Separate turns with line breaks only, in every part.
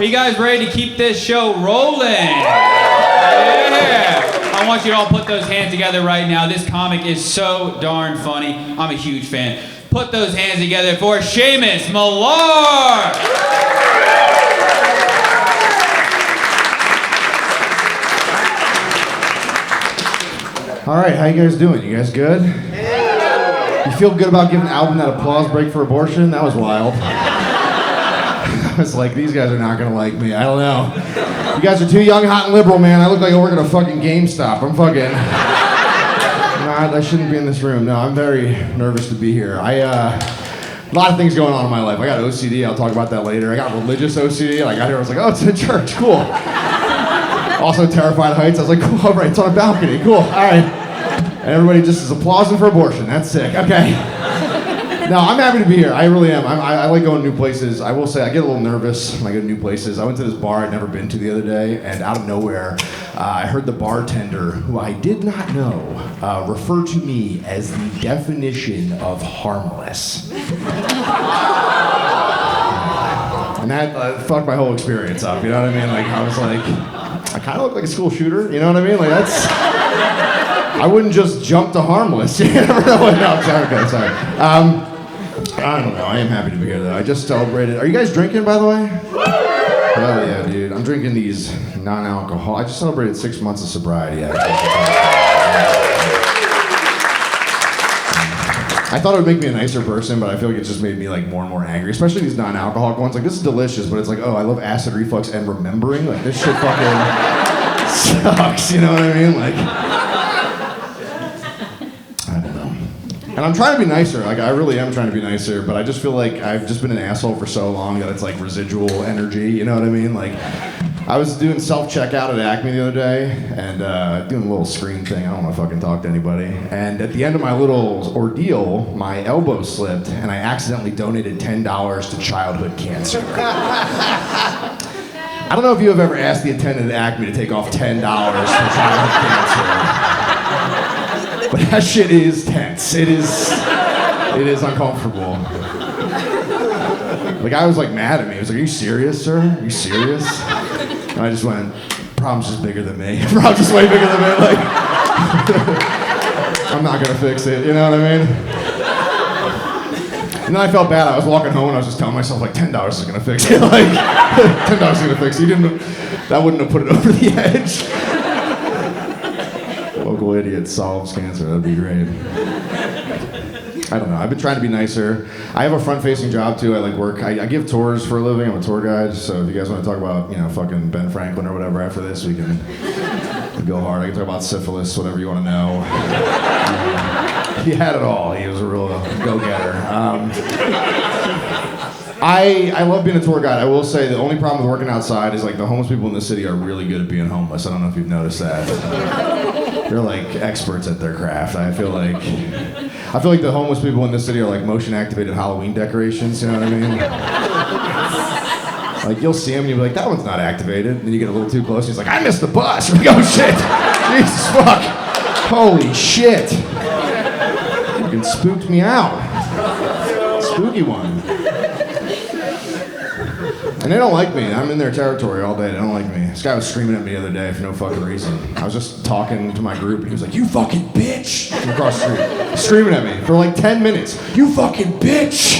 Are you guys ready to keep this show rolling? Yeah. I want you to all put those hands together right now. This comic is so darn funny. I'm a huge fan. Put those hands together for Seamus Millar.
All right, how you guys doing? You guys good? You feel good about giving Alban that applause break for abortion? That was wild. I was like, these guys are not gonna like me. I don't know. You guys are too young, hot, and liberal, man. I look like I work at a fucking GameStop. I'm fucking... I shouldn't be in this room. No, I'm very nervous to be here. A lot of things going on in my life. I got OCD. I'll talk about that later. I got religious OCD. I got here. I was like, oh, it's in church. Cool. Also terrified of heights. I was like, cool. All right, it's on a balcony. Cool. All right. And everybody just is applauding for abortion. That's sick. Okay. No, I'm happy to be here. I really am. I like going to new places. I will say I get a little nervous when I go to new places. I went to this bar I'd never been to the other day, and out of nowhere, I heard the bartender, who I did not know, refer to me as the definition of harmless. And that fucked my whole experience up, you know what I mean? Like, I was like, I kind of look like a school shooter, you know what I mean? Like, that's... I wouldn't just jump to harmless. You never know what... No, sorry, okay, sorry. I don't know. I am happy to be here, though. I just celebrated... Are you guys drinking, by the way? Hell yeah, dude. I'm drinking these non-alcohol. I just celebrated 6 months of sobriety, actually. I thought it would make me a nicer person, but I feel like it just made me like more and more angry, especially these non-alcoholic ones. Like, this is delicious, but it's like, oh, I love acid reflux and remembering. Like, this shit fucking sucks, you know what I mean? Like, I don't know. And I'm trying to be nicer. Like, I really am trying to be nicer, but I just feel like I've just been an asshole for so long that it's like residual energy, you know what I mean? Like, I was doing self-checkout at Acme the other day, and doing a little screen thing. I don't want to fucking talk to anybody. And at the end of my little ordeal, my elbow slipped, and I accidentally donated $10 to childhood cancer. I don't know if you have ever asked the attendant at Acme to take off $10 for childhood cancer. But that shit is tense. It is uncomfortable. The guy was like mad at me. He was like, are you serious, sir? Are you serious? And I just went, problem's just bigger than me. Problem's just way bigger than me. Like, I'm not gonna fix it, you know what I mean? And then I felt bad. I was walking home and I was just telling myself, like, $10 is gonna fix it. Like, $10 is gonna fix it. That wouldn't have put it over the edge. Local idiot solves cancer. That'd be great. I don't know. I've been trying to be nicer. I have a front-facing job too. I like work. I give tours for a living. I'm a tour guide. So if you guys want to talk about, you know, fucking Ben Franklin or whatever after this, we can go hard. I can talk about syphilis, whatever you want to know. He had it all. He was a real go-getter. I love being a tour guide. I will say the only problem with working outside is like the homeless people in the city are really good at being homeless. I don't know if you've noticed that. They're like experts at their craft. I feel like the homeless people in this city are like motion activated Halloween decorations, you know what I mean? Like, you'll see them and you'll be like, that one's not activated. And then you get a little too close and he's like, I missed the bus. You're like, oh shit. Jesus fuck. Holy shit. You fucking spooked me out. Spooky one. And they don't like me. I'm in their territory all day. They don't like me. This guy was screaming at me the other day for no fucking reason. I was just talking to my group and he was like, you fucking bitch! From across the street. Screaming at me for like 10 minutes. You fucking bitch!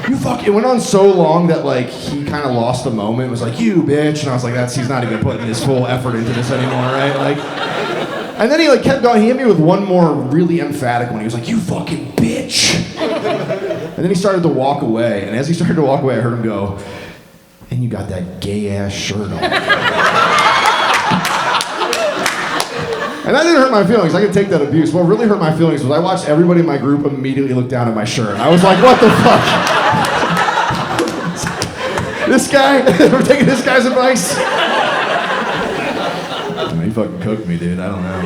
You fucking... It went on so long that like he kind of lost the moment. It was like, you bitch! And I was like, he's not even putting his full effort into this anymore, right? Like... And then he like kept going. He hit me with one more really emphatic one. He was like, you fucking bitch! And then he started to walk away. And as he started to walk away, I heard him go, and you got that gay-ass shirt on. And that didn't hurt my feelings. I could take that abuse. What really hurt my feelings was I watched everybody in my group immediately look down at my shirt. I was like, what the fuck? This guy? We're taking this guy's advice? He fucking cooked me, dude. I don't know.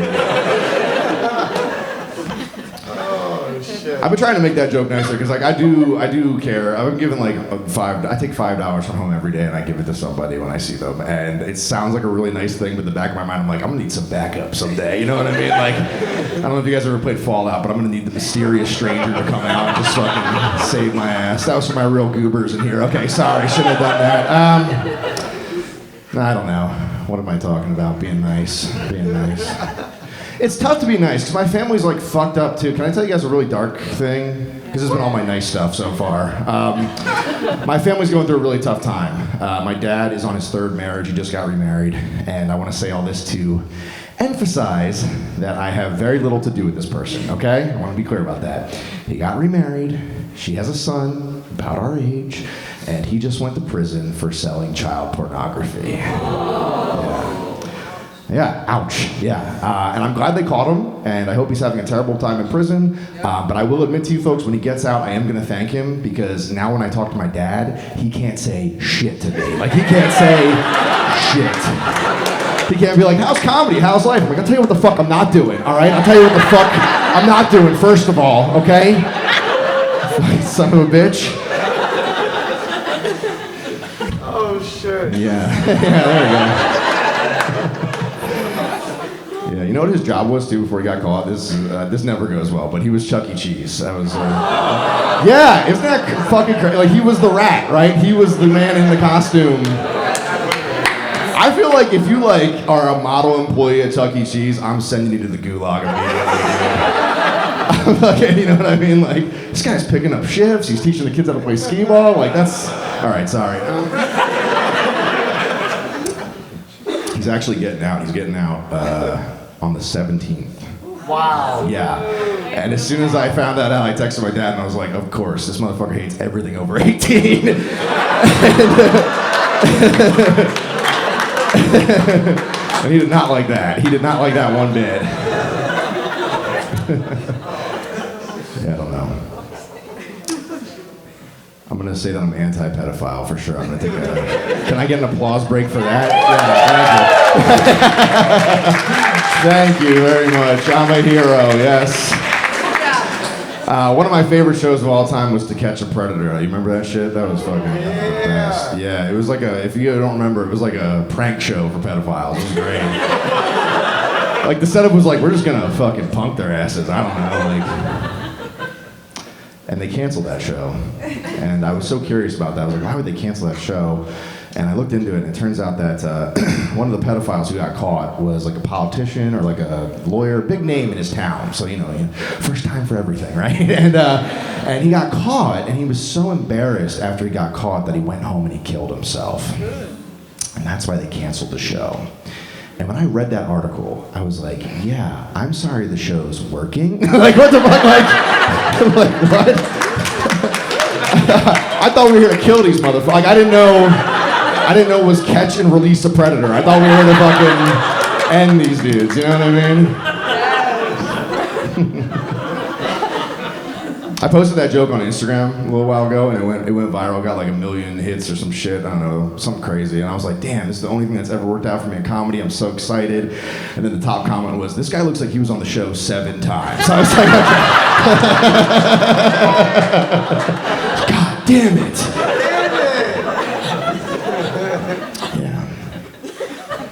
I've been trying to make that joke nicer because like I do care. I've been given like I take $5 from home every day and I give it to somebody when I see them. And it sounds like a really nice thing, but in the back of my mind I'm like, I'm gonna need some backup someday. You know what I mean? Like, I don't know if you guys ever played Fallout, but I'm gonna need the mysterious stranger to come out and just fucking save my ass. That was for my real goobers in here. Okay, sorry, shouldn't have done that. I don't know. What am I talking about? Being nice. It's tough to be nice because my family's like fucked up too. Can I tell you guys a really dark thing? Because this has been all my nice stuff so far. My family's going through a really tough time. My dad is on his third marriage. He just got remarried. And I want to say all this to emphasize that I have very little to do with this person, okay? I want to be clear about that. He got remarried. She has a son about our age. And he just went to prison for selling child pornography. Yeah, ouch. Yeah, and I'm glad they caught him, and I hope he's having a terrible time in prison. But I will admit to you folks, when he gets out, I am going to thank him, because now when I talk to my dad, he can't say shit to me. Like, he can't say shit. He can't be like, how's comedy? How's life? I'm like, I'll tell you what the fuck I'm not doing, all right? I'll tell you what the fuck I'm not doing, first of all, okay? Son of a bitch.
Oh, shit.
Yeah, there we go. Yeah, you know what his job was too before he got caught? This never goes well, but he was Chuck E. Cheese. That was, yeah, isn't that fucking crazy? Like, he was the rat, right? He was the man in the costume. I feel like if you like are a model employee at Chuck E. Cheese, I'm sending you to the gulag immediately. Like, you know what I mean? Like, this guy's picking up shifts. He's teaching the kids how to play skee ball. Like, that's all right. Sorry. He's actually getting out. He's getting out on the 17th.
Wow.
Yeah. And as soon as I found that out, I texted my dad and I was like, of course, this motherfucker hates everything over 18. And he did not like that. He did not like that one bit. Yeah, I don't know. I'm gonna say that I'm anti-pedophile for sure. I'm gonna take a. Can I get an applause break for that? Yeah, thank you. Thank you very much. I'm a hero. Yes. One of my favorite shows of all time was To Catch a Predator. You remember that shit? That was fucking the best. Yeah, it was like if you don't remember, it was like a prank show for pedophiles. It was great. Like, the setup was like, we're just gonna fucking punk their asses. I don't know, like. And they canceled that show. And I was so curious about that. I was like, why would they cancel that show? And I looked into it, and it turns out that one of the pedophiles who got caught was like a politician or like a lawyer, big name in his town. So, you know, first time for everything, right? And he got caught, and he was so embarrassed after he got caught that he went home and he killed himself. And that's why they canceled the show. And when I read that article, I was like, yeah, I'm sorry the show's working. Like, what the fuck? Like what? I thought we were here to kill these motherfuckers. Like, I didn't know it was catch and release a predator. I thought we were here to fucking end these dudes. You know what I mean? I posted that joke on Instagram a little while ago, and it went viral. Got like 1 million hits or some shit. I don't know, something crazy. And I was like, damn, this is the only thing that's ever worked out for me in comedy. I'm so excited. And then the top comment was, this guy looks like he was on the show 7 times. So I was like, okay. God damn it. Yeah.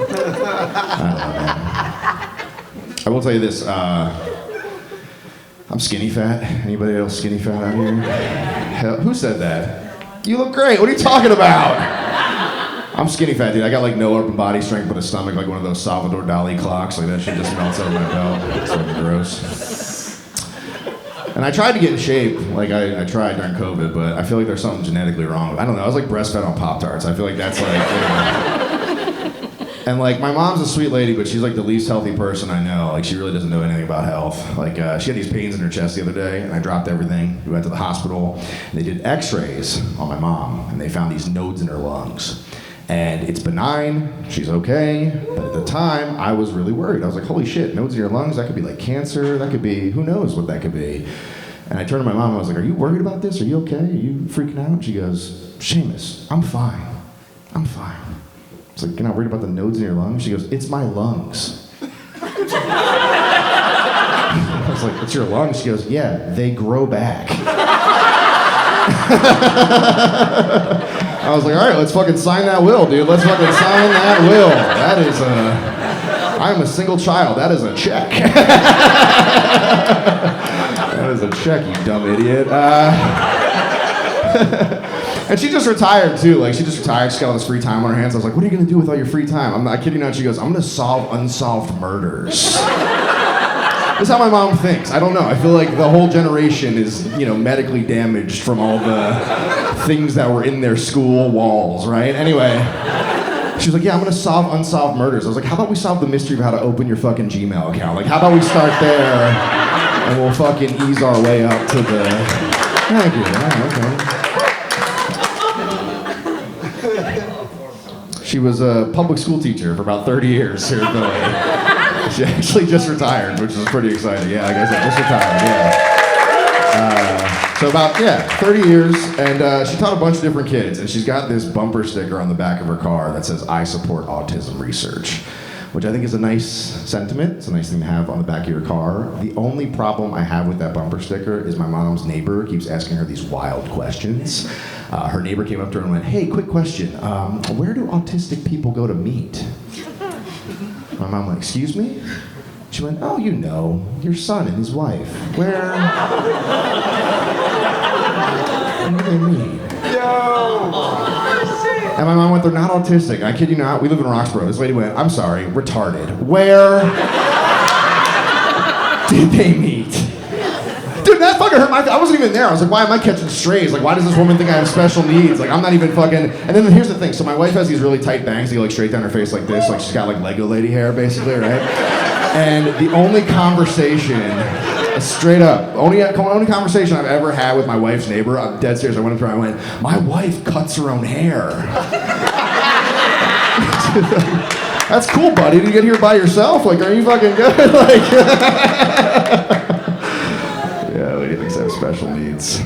I don't know, man. I will tell you this. I'm skinny fat. Anybody else skinny fat out here? Hell, who said that? You look great. What are you talking about? I'm skinny fat, dude. I got like no upper body strength but a stomach like one of those Salvador Dali clocks. Like, that shit just melts out of my belt. It's fucking gross. And I tried to get in shape. Like, I tried during COVID, but I feel like there's something genetically wrong. I don't know. I was like breastfed on Pop-Tarts. I feel like that's like, you know. And like, my mom's a sweet lady, but she's like the least healthy person I know. Like, she really doesn't know anything about health. Like, she had these pains in her chest the other day, and I dropped everything. We went to the hospital, and they did x-rays on my mom, and they found these nodes in her lungs. And it's benign, she's okay, but at the time, I was really worried. I was like, holy shit, nodes in your lungs? That could be like cancer, that could be, who knows what that could be. And I turned to my mom, and I was like, are you worried about this? Are you okay? Are you freaking out? And she goes, Seamus, I'm fine. I'm fine. It's like, you're not worried about the nodes in your lungs? She goes, it's my lungs. I was like, it's your lungs? She goes, yeah, they grow back. I was like, all right, let's fucking sign that will, dude. Let's fucking sign that will. That is I'm a single child. That is a check. That is a check, you dumb idiot. And she just retired too. Like she just retired. She got all this free time on her hands. I was like, what are you gonna do with all your free time? I'm not kidding you not. She goes, I'm gonna solve unsolved murders. That's how my mom thinks. I don't know. I feel like the whole generation is, medically damaged from all the things that were in their school walls, right? Anyway, she was like, yeah, I'm gonna solve unsolved murders. I was like, how about we solve the mystery of how to open your fucking Gmail account? Like, how about we start there and we'll fucking ease our way up to the... Thank you. Okay. She was a public school teacher for about 30 years here in Philly. She actually just retired, which is pretty exciting. Yeah, like I said, just retired, yeah. So about, 30 years, and she taught a bunch of different kids, and she's got this bumper sticker on the back of her car that says, I support autism research, which I think is a nice sentiment. It's a nice thing to have on the back of your car. The only problem I have with that bumper sticker is my mom's neighbor keeps asking her these wild questions. Her neighbor came up to her and went, hey, quick question, where do autistic people go to meet? My mom went, excuse me? She went, oh, your son and his wife. Where do they meet? And my mom went, they're not autistic. I kid you not, we live in Roxborough. This lady went, I'm sorry, retarded. Where did they meet? Dude, that fucking hurt my... I wasn't even there. I was like, why am I catching strays? Like, why does this woman think I have special needs? Like, I'm not even fucking... And then here's the thing. So my wife has these really tight bangs that go, like, straight down her face like this. Like, she's got, like, Lego lady hair, basically, right? And the only conversation... Straight up. Only conversation I've ever had with my wife's neighbor, I'm dead serious, I went up to her and I went, my wife cuts her own hair. That's cool, buddy. Did you get here by yourself? Like, are you fucking good? Like, yeah, lady thinks I have special needs.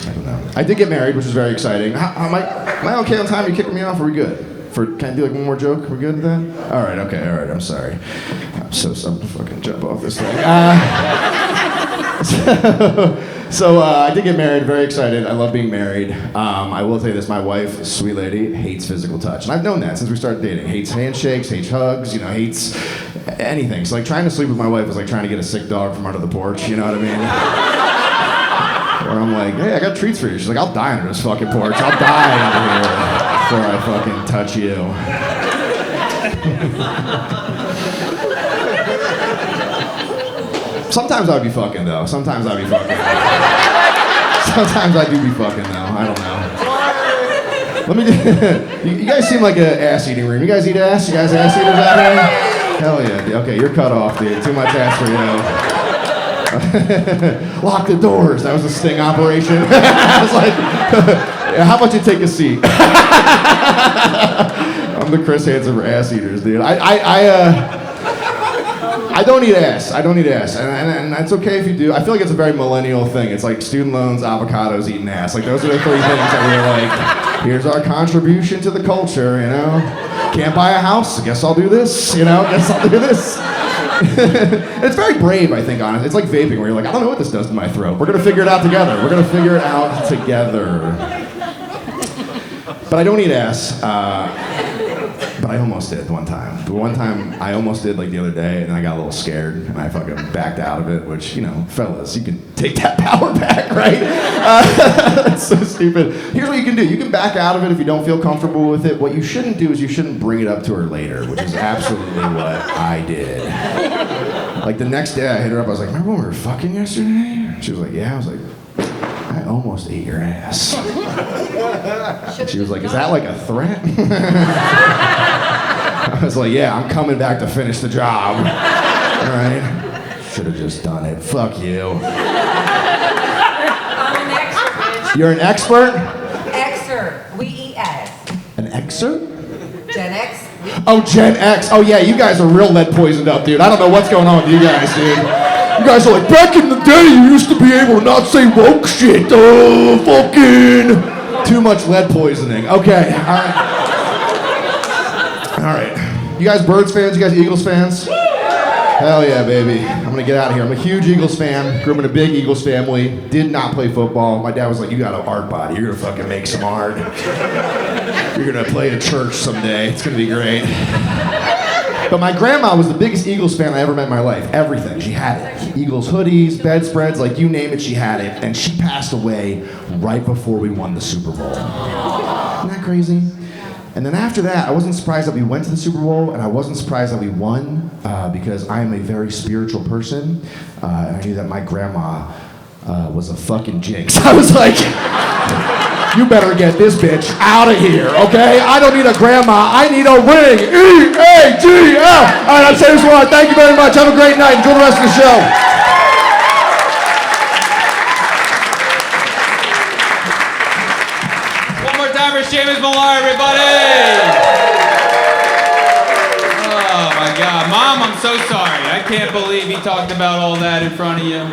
I don't know. I did get married, which is very exciting. Am I okay on time? Are you kicking me off? Are we good? Can I do like one more joke? We're good with that? All right, okay, all right, I'm sorry. I'm so to fucking jump off this thing. So I did get married, very excited. I love being married. I will tell you this, my wife, sweet lady, hates physical touch. And I've known that since we started dating. Hates handshakes, hates hugs, hates anything. So like trying to sleep with my wife is like trying to get a sick dog from under the porch, you know what I mean? Where I'm like, hey, I got treats for you. She's like, I'll die under this fucking porch. I'll die under here before I fucking touch you. Sometimes I'd be fucking, though. Sometimes I do be fucking, though. I don't know. Let me you guys seem like an ass-eating room. You guys eat ass? You guys ass eaters out here? Hell yeah. Okay, you're cut off, dude. Too much ass for you. Lock the doors. That was a sting operation. I was like, how about you take a seat? I'm the Chris Hansen for ass eaters, dude. I don't eat ass. And it's okay if you do. I feel like it's a very millennial thing. It's like student loans, avocados, eating ass. Like those are the three things that we're like, here's our contribution to the culture, Can't buy a house, guess I'll do this, guess I'll do this. It's very brave, I think, honestly. It's like vaping, where you're like, I don't know what this does to my throat. We're gonna figure it out together. But I don't eat ass. But I almost did one time. The one time I almost did, like the other day, and I got a little scared, and I fucking backed out of it, which, fellas, you can take that power back, right? That's so stupid. Here's what you can do. You can back out of it if you don't feel comfortable with it. What you shouldn't do is you shouldn't bring it up to her later, which is absolutely what I did. Like the next day I hit her up, I was like, remember when we were fucking yesterday? She was like, yeah. I was like, I almost ate your ass. She was like, is that like a threat? I was like, yeah, I'm coming back to finish the job. All right? Should have just done it. Fuck you.
I'm an expert.
You're an expert?
Exer. We eat ass.
An excerpt?
Gen X.
Oh, Gen X. Oh, yeah, you guys are real lead poisoned up, dude. I don't know what's going on with you guys, dude. You guys are like, back in the day, you used to be able to not say woke shit. Oh, fucking. Too much lead poisoning. Okay, all right. All right. You guys Birds fans? You guys Eagles fans? Hell yeah, baby. I'm gonna get out of here. I'm a huge Eagles fan. Grew up in a big Eagles family. Did not play football. My dad was like, you got a hard body. You're gonna fucking make some art. You're gonna play at church someday. It's gonna be great. But my grandma was the biggest Eagles fan I ever met in my life. Everything. She had it. Eagles hoodies, bedspreads, like you name it, she had it. And she passed away right before we won the Super Bowl. Isn't that crazy? And then after that, I wasn't surprised that we went to the Super Bowl, and I wasn't surprised that we won, because I am a very spiritual person, and I knew that my grandma was a fucking jinx. I was like, you better get this bitch out of here, okay? I don't need a grandma, I need a ring. E-A-G-L. All right, I'm Seamus Millar. Thank you very much. Have a great night. Enjoy the rest of the show.
One more time for Seamus Millar, everybody! Oh my God, Mom, I'm so sorry. I can't believe he talked about all that in front of you.